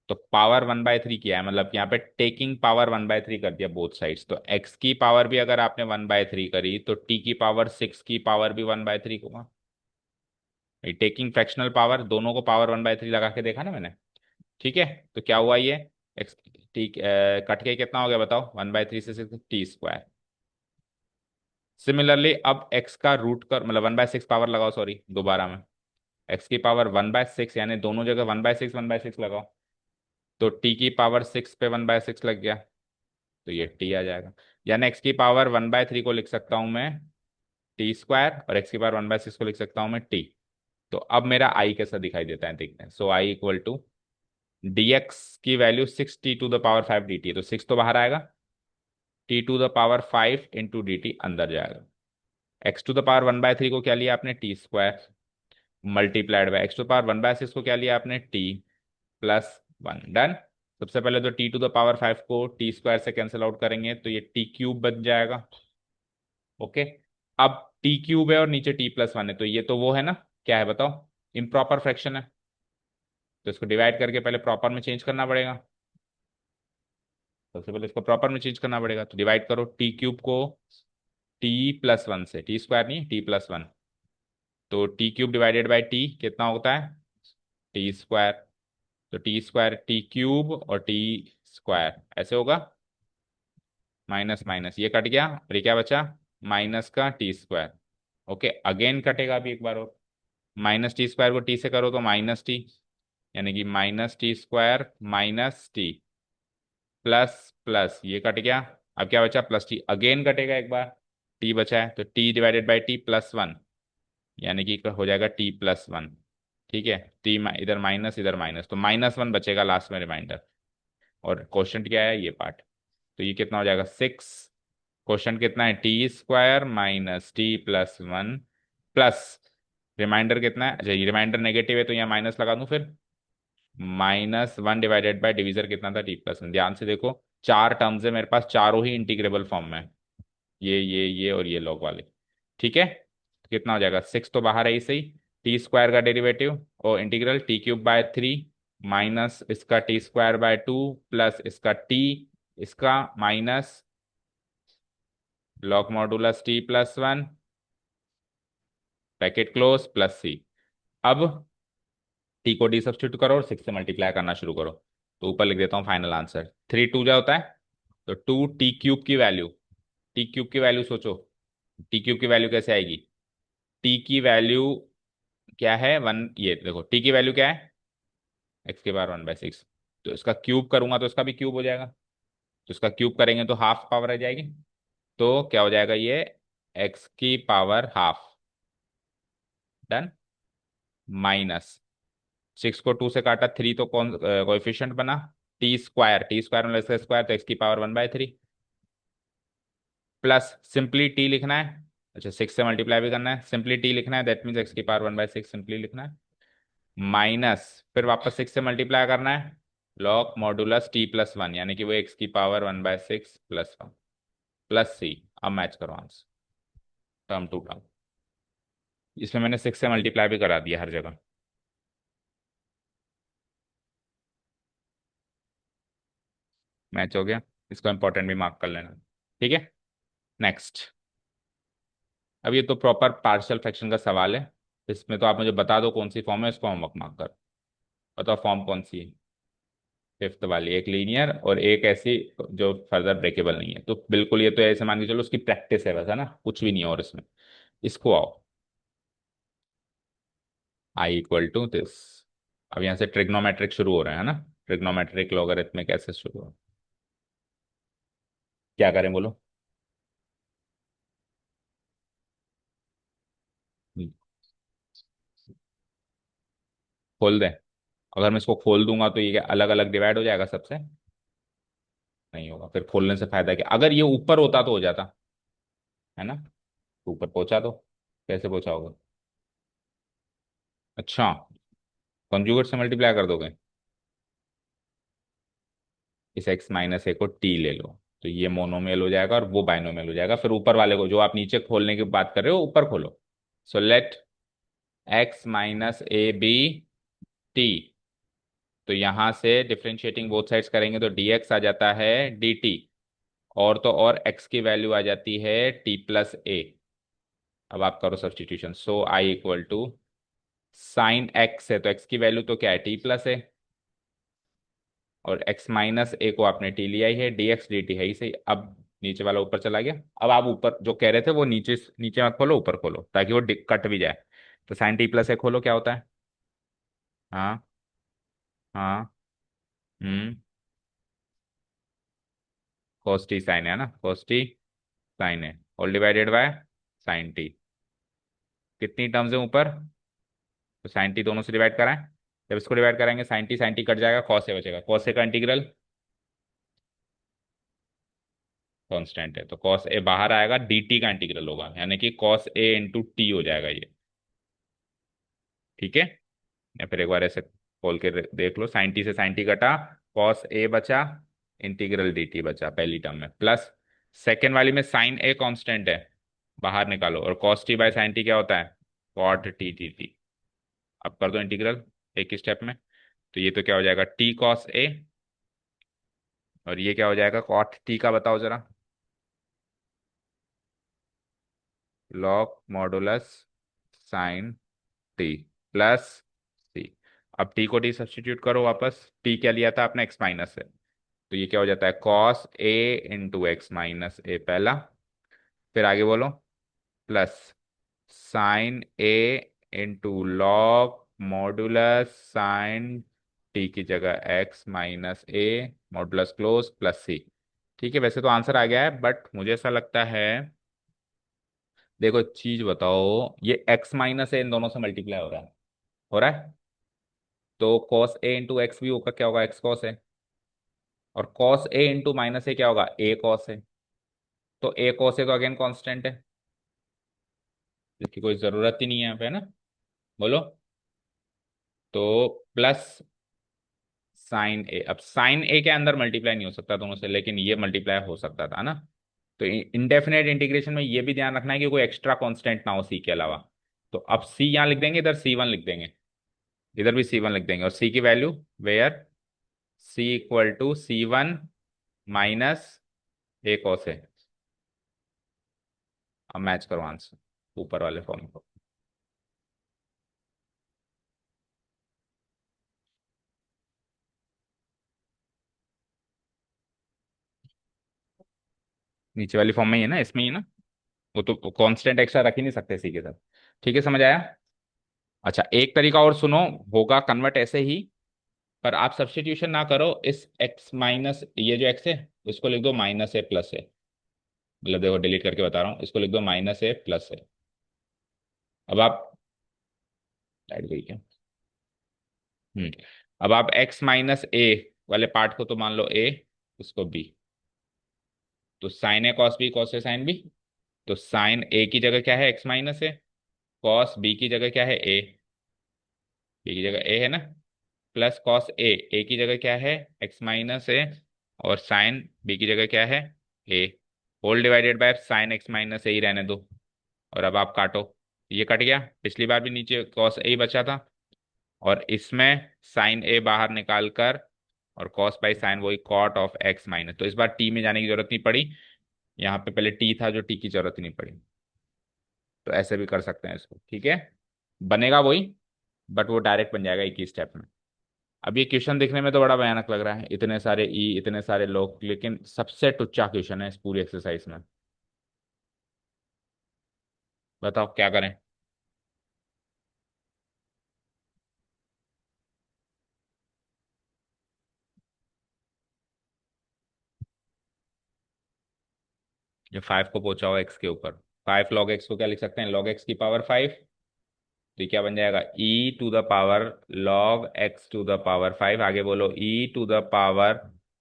तो पावर 1/3 किया है, मतलब यहाँ पे टेकिंग पावर 1/3 कर दिया बोथ साइड्स। तो x की पावर भी अगर आपने 1/3 करी तो t की पावर 6 की पावर भी 1/3 होगा। टेकिंग फ्रैक्शनल पावर, दोनों को पावर 1/3 लगा के देखा ना मैंने। ठीक है। तो क्या हुआ ये, एक्स, ठीक, कट के कितना हो गया बताओ, 1/3 से 6 टी स्क्वायर। सिमिलरली अब x का रूट कर, मतलब 1/6 पावर लगाओ, सॉरी दोबारा में, x की पावर 1/6 यानी दोनों जगह 1/6 लगाओ, तो t की पावर 6 पे 1/6 लग गया, तो ये t आ जाएगा। यानी x की पावर 1/3 को लिख सकता हूं मैं टी स्क्वायर, और x की पावर 1/6 को लिख सकता हूं मैं t। तो अब मेरा i कैसा दिखाई देता है देखते हैं। So i equal to dx की value 6t to the power 5 dt, तो 6 तो बाहर आएगा, t to the power 5 into d t अंदर जाएगा। x टू द पावर 1/3 को क्या लिया आपने, t square, multiplied by x to the power 1/6 को क्या लिया आपने, t प्लस 1। डन। सबसे पहले तो t टू द पावर 5 को टी स्क्वायर से कैंसिल आउट करेंगे तो ये टी क्यूब बन जाएगा। ओके। अब टी क्यूब है और नीचे t प्लस 1 है, तो ये तो वो है ना, क्या है बताओ, इम्प्रॉपर फ्रैक्शन है, तो इसको डिवाइड करके पहले प्रॉपर में चेंज करना पड़ेगा। सबसे पहले इसको प्रॉपर में चेंज करना पड़ेगा, तो डिवाइड करो टी क्यूब को t+1 से, टी स्क्वायर नहीं t+1, तो T cube divided by T कितना होता है, टी स्क्वायर। तो टी स्क्वायर टी क्यूब और टी स्क्वायर ऐसे होगा, माइनस माइनस ये कट गया और ये क्या बचा, माइनस का टी स्क्वायर। ओके, अगेन कटेगा अभी एक बार और, माइनस टी स्क्वायर को टी से करो तो माइनस टी, यानी कि minus T square minus T plus plus ये कट गया। अब क्या बचा, प्लस टी, अगेन कटेगा एक बार, टी बचा है तो टी डिवाइडेड बाई टी+1, यानी कि हो जाएगा t+1। ठीक है, टी इधर माइनस इधर माइनस, तो -1 बचेगा लास्ट में रिमाइंडर। और क्वेश्चन क्या है ये पार्ट, तो ये कितना हो जाएगा 6। क्वेश्चन कितना है, t square minus t+1 plus reminder कितना है, अच्छा ये रिमाइंडर नेगेटिव है तो यहाँ माइनस लगा दूं फिर, -1 डिवाइडेड बाय डिवीजर कितना था t+1। ध्यान से देखो, चार टर्म्स है मेरे पास, चारों ही इंटीग्रेबल फॉर्म में है, ये और ये लॉग वाले। ठीक है, तो कितना हो जाएगा, 6 तो बाहर है ही सही, टी स्क्वायर का डेरिवेटिव और इंटीग्रल t³ बाय 3 माइनस इसका t² बाय 2 प्लस इसका t, इसका minus log modulus t+1 bracket close plus c। अब t को डी सब्स्टिट्यूट करो और 6 से मल्टीप्लाई करना शुरू करो, तो ऊपर लिख देता हूँ फाइनल आंसर, 3 2 जा होता है, तो 2t³ की वैल्यू, टी क्यूब की वैल्यू सोचो, टी क्यूब की वैल्यू कैसे आएगी, टी की वैल्यू क्या है 1, ये देखो टी की वैल्यू क्या है, एक्स के बार 1/6, तो इसका क्यूब करूंगा तो इसका भी क्यूब हो जाएगा, तो इसका क्यूब करेंगे तो हाफ पावर आ जाएगी, तो क्या हो जाएगा ये, x⁻²। डन। माइनस 6 को 2 से काटा, 3 तो कौन कोएफिशिएंट बना, टी स्क्वायर में इसका स्क्वायर तो x⁻1/3 प्लस सिंपली टी लिखना है, अच्छा 6 से मल्टीप्लाई भी करना है, सिंपली टी लिखना है, दैट मीन्स x⁻1/6 सिंपली लिखना है, माइनस फिर वापस 6 से मल्टीप्लाई करना है, लॉग मॉडुलस t+1, यानी कि वो x⁻1/6 +1 प्लस c। अब मैच करो आंसर टर्म टू टर्म, इसमें मैंने 6 से मल्टीप्लाई भी करा दिया हर जगह, मैच हो गया। इसको इंपॉर्टेंट भी मार्क कर लेना। ठीक है, नेक्स्ट। अब ये तो प्रॉपर पार्शियल फ्रैक्शन का सवाल है, इसमें तो आप मुझे बता दो कौन सी फॉर्म है, इसको होमवर्क मार्क कर, बताओ फॉर्म कौन सी है, फिफ्थ वाली, एक लीनियर और एक ऐसी जो फर्दर ब्रेकेबल नहीं है, तो बिल्कुल ये तो ऐसे मान के चलो उसकी प्रैक्टिस है बस, है ना, कुछ भी नहीं है और इसमें। इसको आओ, आई इक्वल टू दिस, अब यहाँ से ट्रिग्नोमेट्रिक शुरू हो रहा है ना, ट्रिग्नोमेट्रिक लॉगरिथमिक कैसे शुरू हो, क्या करें बोलो, खोल दें? अगर मैं इसको खोल दूंगा तो ये अलग अलग डिवाइड हो जाएगा सबसे? नहीं होगा। फिर खोलने से फायदा क्या? अगर ये ऊपर होता तो हो जाता, है ना? तो ऊपर पहुंचा दो। कैसे पहुंचाओगे? अच्छा, कॉन्जुगेट से मल्टीप्लाई कर दोगे? इस x माइनस ए को t ले लो, तो ये मोनोमियल हो जाएगा और वो बाइनोमियल हो जाएगा। फिर ऊपर वाले को जो आप नीचे खोलने की बात कर रहे हो ऊपर खोलो। So let x minus a b t. तो यहां से डिफरेंशिएटिंग बोथ साइड्स करेंगे तो dx आ जाता है dt। और तो और x की वैल्यू आ जाती है t प्लस ए। अब आप करो substitution. So I equal to sine x है तो x की वैल्यू तो क्या है, t प्लस ए। और x माइनस ए को आपने t लिया ही है, dx dt है ही सही। अब नीचे वाला ऊपर चला गया। अब आप ऊपर जो कह रहे थे वो नीचे नीचे मत खोलो, ऊपर खोलो ताकि वो कट भी जाए। तो साइन t प्लस ए खोलो, क्या होता है? हाँ। हाँ। हम्म। cos t साइन है ना, cos t साइन है all divided by sign t। कितनी टर्म्स है ऊपर? तो साइन t दोनों से डिवाइड कराएं। जब इसको डिवाइड कराएंगे साइन t कट जाएगा, cos a बचेगा। cos a का इंटीग्रल कांस्टेंट है तो cos a बाहर आएगा, dt का इंटीग्रल होगा, यानी कि cos a इंटू टी हो जाएगा ये। ठीक है? या फिर एक बार ऐसे खोल के देख लो, साइन टी से साइन टी कटा, cos a बचा, इंटीग्रल dt बचा पहली टर्म में, प्लस सेकेंड वाली में साइन a कांस्टेंट है, बाहर निकालो, और cos t by sine T क्या होता है, cot t dt। अब कर दो इंटीग्रल एक ही स्टेप में। तो ये तो क्या हो जाएगा, t cos a, और ये क्या हो जाएगा cot t का, बताओ जरा। log modulus sine t plus c. अब टी को टी सब्सटीट्यूट करो वापस। टी क्या लिया था आपने, एक्स माइनस है, तो ये क्या हो जाता है cos a into x minus a पहला। फिर आगे बोलो, plus sine a into log modulus sine t की जगह x minus a modulus close plus c. ठीक है, वैसे तो आंसर आ गया है बट मुझे ऐसा लगता है, देखो एक चीज बताओ, ये x माइनस ए इन दोनों से मल्टीप्लाई हो रहा है, हो रहा है। तो cos a इंटू एक्स भी होगा, क्या होगा, x cos है। और cos a इंटू माइनस ए क्या होगा, a cos है। तो a cos है तो अगेन कांस्टेंट है, जिसकी कोई जरूरत ही नहीं है यहाँ पे, है ना? बोलो। तो प्लस साइन ए, अब साइन ए के अंदर मल्टीप्लाई नहीं हो सकता दोनों से, लेकिन ये मल्टीप्लाई हो सकता था ना। तो इंडेफिनेट इंटीग्रेशन में ये भी ध्यान रखना है कि कोई एक्स्ट्रा कांस्टेंट ना हो सी के अलावा। तो अब सी यहाँ लिख देंगे, इधर सी वन लिख देंगे, इधर भी सी वन लिख देंगे, और सी की value where C equal to C one minus A cos है। अब मैच करो आंसर ऊपर वाले फॉर्म को। नीचे वाली फॉर्म में ही है ना, इसमें ही है ना? वो तो कांस्टेंट एक्स्ट्रा रख ही नहीं सकते सी के साथ। ठीक है, समझ आया? अच्छा, एक तरीका और सुनो, होगा कन्वर्ट ऐसे ही, पर आप सब्स्टिट्यूशन ना करो, इस x माइनस ये जो x है उसको लिख दो माइनस ए प्लस है। मतलब देखो डिलीट करके बता रहा हूँ, इसको लिख दो माइनस ए प्लस है। अब आप लाइट गई क्या? हम्म। अब आप x माइनस ए वाले पार्ट को तो मान लो a, उसको b। तो sign A cos B, cos A sine B. तो साइन ए की जगह क्या है, x minus A. Cos B की जगह क्या है, a। बी की जगह a है ना। प्लस कॉस ए की जगह क्या है, x माइनस ए। और साइन बी की जगह क्या है, a। Whole divided by sine x minus a ही रहने दो। और अब आप काटो, ये कट गया, पिछली बार भी नीचे कॉस ए बचा था, और इसमें साइन ए बाहर निकाल कर, और कॉस बाई साइन वही कॉट ऑफ एक्स माइनस, तो इस बार टी में जाने की जरूरत नहीं पड़ी। यहाँ पे पहले टी था जो टी की जरूरत ही नहीं पड़ी। तो ऐसे भी कर सकते हैं इसको, ठीक है? बनेगा वही, बट वो डायरेक्ट बन जाएगा एक ही स्टेप में। अब ये क्वेश्चन दिखने में तो बड़ा भयानक लग रहा है, इतने सारे ई, इतने सारे लोग, लेकिन सबसे टुच्चा क्वेश्चन है इस पूरी एक्सरसाइज में। बताओ क्या करें? ये फाइव को पहुंचाओ एक्स के ऊपर। फाइव लॉग एक्स को क्या लिख सकते हैं, लॉग एक्स की पावर फाइव तो ये क्या बन जाएगा, e to the power log x to the power 5, आगे बोलो e to the power,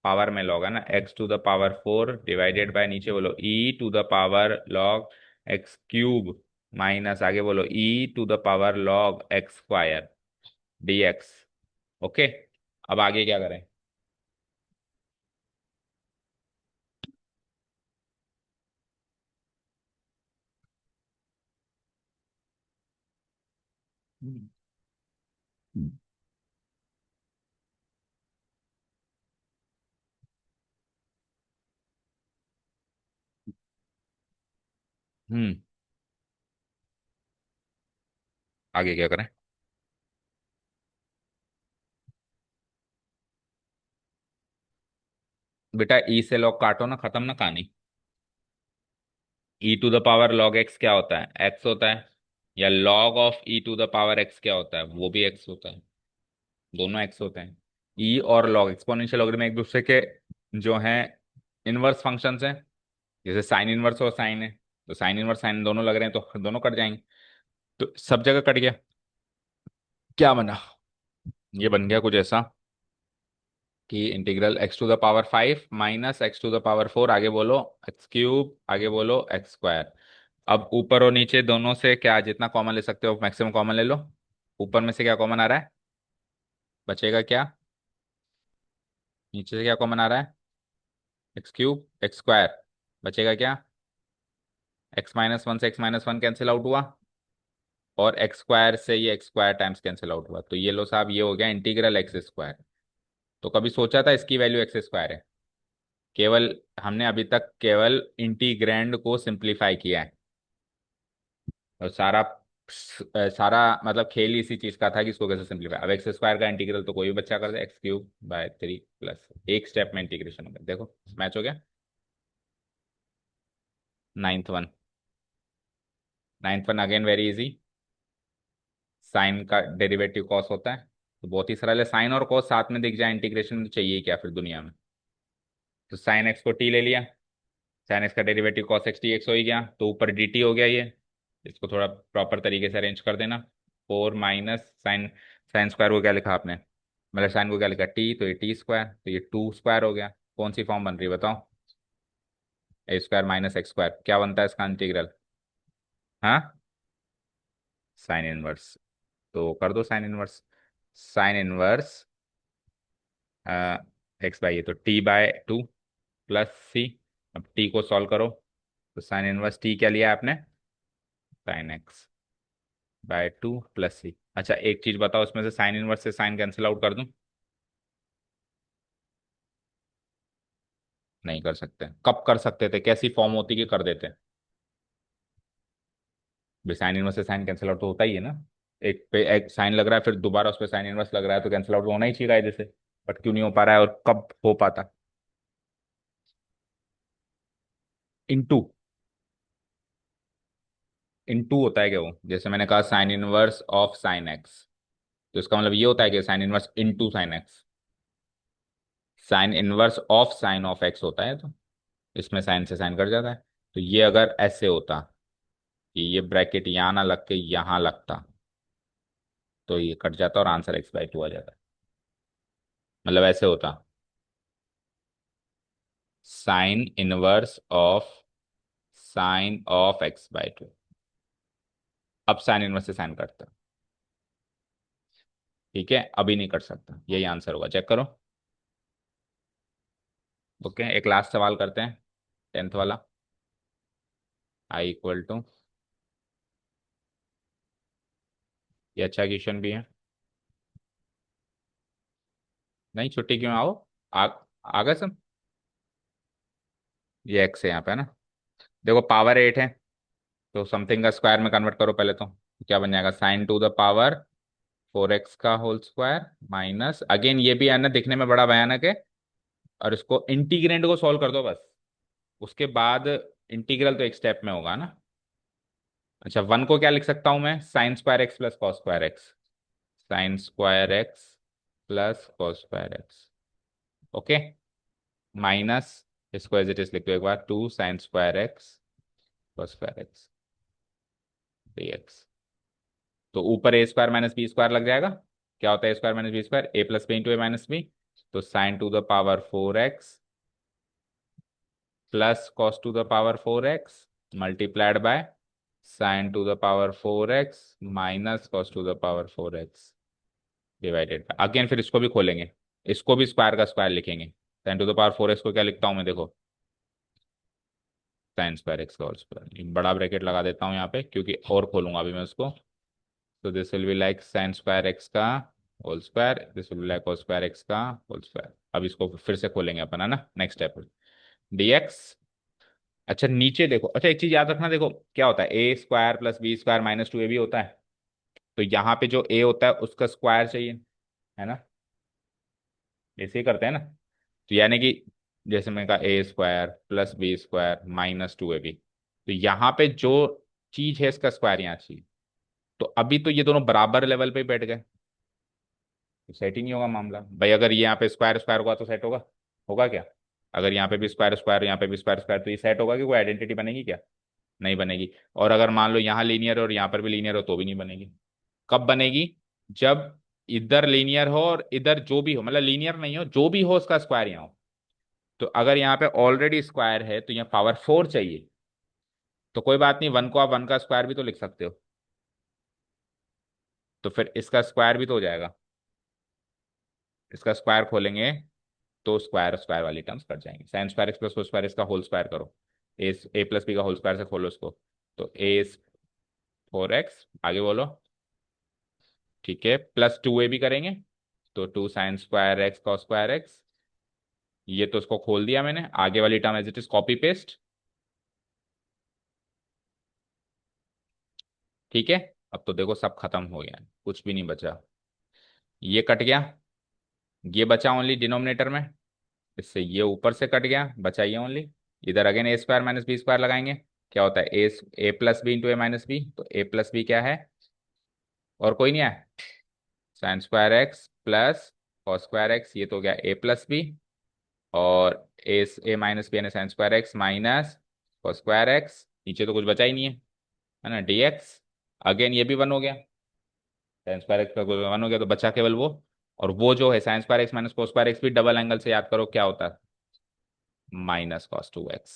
power में लॉग है ना, x to the power 4 divided by, नीचे बोलो e to the power log x cube minus, आगे बोलो e to the power log x square dx। Okay, अब आगे क्या करें। हम्म। हम्म, आगे क्या करें। बेटा ई से लॉग काटो ना, खत्म ना कहानी। E to the power log x क्या होता है, एक्स होता है, या log of e to the power x क्या होता है, वो भी एक्स होता है, दोनों एक्स होते हैं। ई और लॉग एक्सपोनेंशियल लॉगरिथम एक दूसरे के जो हैं इनवर्स फंक्शंस हैं, जैसे साइन इनवर्स और साइन है, तो साइन इनवर्स साइन दोनों लग रहे हैं तो दोनों कट जाएंगे, तो सब जगह कट गया। क्या बना, ये बन गया कुछ ऐसा कि integral x to the power 5 minus x to the power 4, आगे बोलो एक्स क्यूब, आगे बोलो एक्स स्क्वायर। अब ऊपर और नीचे दोनों से क्या जितना कॉमन ले सकते हो मैक्सिमम कॉमन ले लो। ऊपर में से क्या कॉमन आ रहा है, बचेगा क्या, नीचे से क्या कॉमन आ रहा है, एक्स क्यूब एक्स स्क्वायर, बचेगा क्या, एक्स माइनस वन से x minus one cancel out हुआ, और एक्स स्क्वायर से ये x square times cancel out हुआ, तो ये लो साहब, ये हो गया इंटीग्रल एक्स स्क्वायर। तो कभी सोचा था इसकी वैल्यू एक्स स्क्वायर है, केवल हमने अभी तक केवल इंटीग्रैंड को सिंप्लीफाई किया है, और सारा मतलब खेल ही इसी चीज का था कि इसको कैसे सिंप्लीफाई। अब एक्स स्क्वायर का इंटीग्रल तो कोई भी बच्चा कर दे, एक्स क्यूब बाय 3 प्लस, एक स्टेप में इंटीग्रेशन हो गया, देखो मैच हो गया। Ninth one, ninth one again very easy, sine का डेरिवेटिव कॉस होता है, तो बहुत ही सरल है, साइन और कॉस साथ में दिख जाए इंटीग्रेशन में तो चाहिए ही क्या फिर दुनिया में। तो साइन एक्स को टी ले लिया, साइन एक्स का derivative cos x T x हो ही गया, तो ऊपर डी टी हो गया ये, इसको थोड़ा प्रॉपर तरीके से अरेंज कर देना। 4 माइनस साइन, साइन स्क्वायर को क्या लिखा आपने, मतलब साइन को क्या लिखा टी, तो ये टी स्क्वायर, तो ये 2 स्क्वायर हो गया, कौन सी फॉर्म बन रही है बताओ, ए स्क्वायर माइनस एक्स स्क्वायर, क्या बनता है इसका इंटीग्रल, हाँ साइन इनवर्स, तो कर दो sine inverse, sine inverse x by, ये तो टी बाय 2 प्लस सी, अब टी को सॉल्व करो, तो साइन इनवर्स टी क्या लिया आपने, साइन एक्स बाय 2 प्लस सी। अच्छा एक चीज बताओ, इसमें से साइन इनवर्स से साइन कैंसिल आउट कर दूं, नहीं कर सकते, कब कर सकते थे, कैसी फॉर्म होती कि कर देते, साइन इनवर्स से साइन कैंसिल आउट तो होता ही है ना, एक पे एक साइन लग रहा है फिर दोबारा उस पर साइन इनवर्स लग रहा है, तो कैंसिल आउट होना ही चाहिए कायदे से, बट क्यों नहीं हो पा रहा है, और कब हो पाता, इनटू, इनटू होता है क्या वो, जैसे मैंने कहा sine inverse of sine x, तो इसका मतलब ये होता है कि sine inverse into sine x, sine inverse of x होता है, तो इसमें साइन से साइन कट जाता है, तो ये अगर ऐसे होता कि ये ब्रैकेट यहाँ ना लग के यहाँ लगता, तो ये कट जाता और आंसर एक्स बाई 2 आ जाता, मतलब ऐसे होता, sine inverse of sine of x by 2, अब साइन इनवर्स से साइन कटता, ठीक है अभी नहीं कट सकता, यही आंसर होगा, चेक करो। ओके एक लास्ट सवाल करते हैं, 10th वाला, आई इक्वल टू, ये अच्छा क्वेश्चन भी है, नहीं छुट्टी क्यों आओ, आ आ गए सब, ये एक्स है यहाँ पे है ना, देखो पावर 8 है, तो समथिंग का स्क्वायर में कन्वर्ट करो पहले, तो क्या बन जाएगा, sign to the power 4x का होल स्क्वायर माइनस, अगेन ये भी है ना दिखने में बड़ा भयानक है, और इसको इंटीग्रेंड को सॉल्व कर दो बस, उसके बाद इंटीग्रल तो एक स्टेप में होगा ना। अच्छा वन को क्या लिख सकता हूं मैं, sign square x plus cos square x, sign square x plus cos square x, okay, minus, इसको एज इट इज लिख दो एक बार, 2 sign square x cos square x D x. तो ऊपर ए स्क्वायर माइनस बी स्क्वायर लग जाएगा। क्या होता है a square minus B square, A plus B into A minus B. तो sign to the power 4x plus cos two the power 4x multiplied by sine to the power 4x minus cos two the power 4x divided by, again फिर इसको भी खोलेंगे, इसको भी स्क्वायर का स्क्वायर लिखेंगे। Sign to the power 4x को क्या लिखता हूं मैं, देखो साइन स्क्वायर एक्स का होल स्क्वायर, बड़ा ब्रैकेट लगा देता हूँ यहाँ पे क्योंकि और खोलूंगा अभी मैं उसको। तो this will be like sine square x का whole square, this will be like cos square x का होल स्क्वायर। अब इसको फिर से खोलेंगे अपन, है ना, नेक्स्ट स्टेप dx। अच्छा नीचे देखो, अच्छा एक चीज याद रखना, देखो क्या होता है, a square plus b square minus two a भी होता है। तो यहाँ पे जो ए होता है उसका स्क्वायर चाहिए, है ना, ऐसे ही करते हैं ना। तो यानी कि जैसे मैंने कहा a square plus b square minus two a b, तो यहाँ पे जो चीज है इसका स्क्वायर यहाँ चाहिए। तो अभी तो ये दोनों बराबर लेवल पे बैठ गए, तो सेट ही नहीं होगा मामला भाई। अगर ये यहाँ पे स्क्वायर स्क्वायर होगा तो सेट होगा, होगा क्या? अगर यहाँ पे भी स्क्वायर स्क्वायर यहाँ पे भी स्क्वायर स्क्वायर, तो ये सेट होगा कि कोई आइडेंटिटी बनेगी क्या? नहीं बनेगी। और अगर मान लो यहाँ लीनियर और यहाँ पर भी लीनियर हो तो भी नहीं बनेगी। कब बनेगी? जब इधर लीनियर हो और इधर जो भी हो, मतलब लीनियर नहीं हो, जो भी हो उसका स्क्वायर यहाँ हो। तो अगर यहाँ पे ऑलरेडी स्क्वायर है तो यहाँ पावर 4 चाहिए, तो कोई बात नहीं, वन को आप वन का स्क्वायर भी तो लिख सकते हो, तो फिर इसका स्क्वायर भी तो हो जाएगा। इसका स्क्वायर खोलेंगे तो स्क्वायर स्क्वायर वाली टर्म्स कट जाएंगे। Sign square x plus square इसका होल स्क्वायर करो, ए प्लस बी का होल स्क्वायर से खोलो इसको, तो ए 4x, आगे बोलो। ठीक है, प्लस टू ए भी करेंगे, तो two sine square x cos square x. ये तो इसको खोल दिया मैंने, आगे वाली term as it is copy paste. ठीक है, अब तो देखो सब खत्म हो गया, कुछ भी नहीं बचा, ये कट गया, ये बचा ओनली डिनोमिनेटर में, इससे ये ऊपर से कट गया, बचा ये ओनली। इधर अगेन ए स्क्वायर माइनस बी स्क्वायर लगाएंगे, क्या होता है ए प्लस बी इंटू ए माइनस बी, तो ए प्लस बी क्या है, और कोई नहीं है, sine square x plus cos square x, ये तो हो गया ए प्लस बी, और ए माइनस बी यानी sign square x minus cos square x, नीचे तो कुछ बचा ही नहीं है ना, dx। अगेन ये भी वन हो गया, साइन स्क्वायर एक्स का वन हो गया, तो बचा केवल वो, और वो जो है sine square x minus cos square x भी डबल एंगल से याद करो क्या होता है, माइनस कॉस टू एक्स।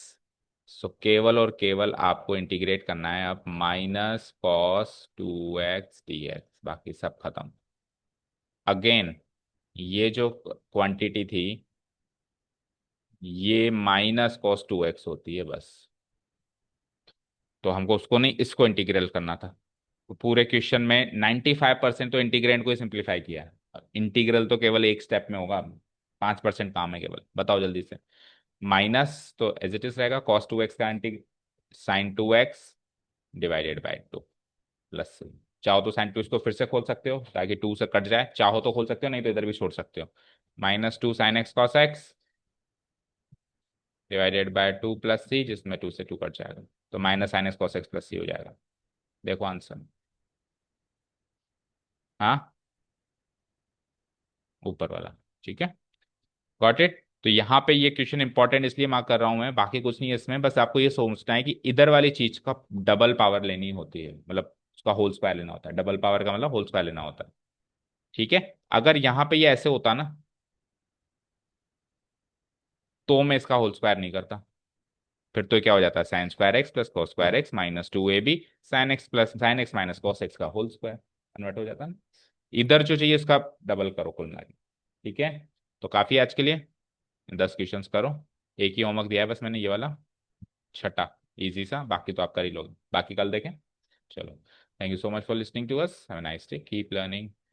सो केवल और केवल आपको इंटीग्रेट करना है अब minus cos two x D x, बाकी सब खत्म। अगेन ये जो क्वांटिटी थी ये माइनस कॉस टू एक्स होती है बस, तो हमको उसको नहीं, इसको इंटीग्रल करना था। तो पूरे क्वेश्चन में 95% तो इंटीग्रेंड को ही सिंप्लीफाई किया है, इंटीग्रल तो केवल एक स्टेप में होगा, 5% काम है केवल, बताओ जल्दी से। माइनस तो एज इट इज रहेगा कॉस टू एक्स का anti sign to x divided by two, plus चाहो तो साइन टू इसको फिर से खोल सकते हो ताकि टू से कट जाए, चाहो तो खोल सकते हो, नहीं तो इधर भी छोड़ सकते हो, minus two sine x cos x divided by two plus c, जिसमें टू से टू कट जाएगा, तो minus sine x cos x plus c हो जाएगा। देखो आंसर, हाँ ऊपर वाला, ठीक है, गॉट इट। तो यहाँ पे ये क्वेश्चन इंपॉर्टेंट इसलिए मार्क कर रहा हूं मैं, बाकी कुछ नहीं है इसमें, बस आपको ये सोचना है कि इधर वाली चीज का डबल पावर लेनी होती है, मतलब उसका होल स्क्वायर लेना होता है, डबल पावर का मतलब होल स्क्वायर लेना होता है। ठीक है, अगर यहाँ पे ये ऐसे होता ना तो मैं इसका होल स्क्वायर नहीं करता, फिर तो क्या हो जाता है sine square x plus cos square x minus two a b sine x plus sine x minus cos x का होल स्क्वायर कन्वर्ट हो जाता है ना। इधर जो चाहिए इसका डबल करो कुल मिला के। ठीक है, तो काफी है आज के लिए, 10 क्वेश्चंस करो, एक ही होमवर्क दिया है बस मैंने, ये वाला छठा, इजी सा, बाकी तो आप कर ही लोगे, बाकी कल देखें। चलो, thank you so much for listening to us, have a nice day, keep learning.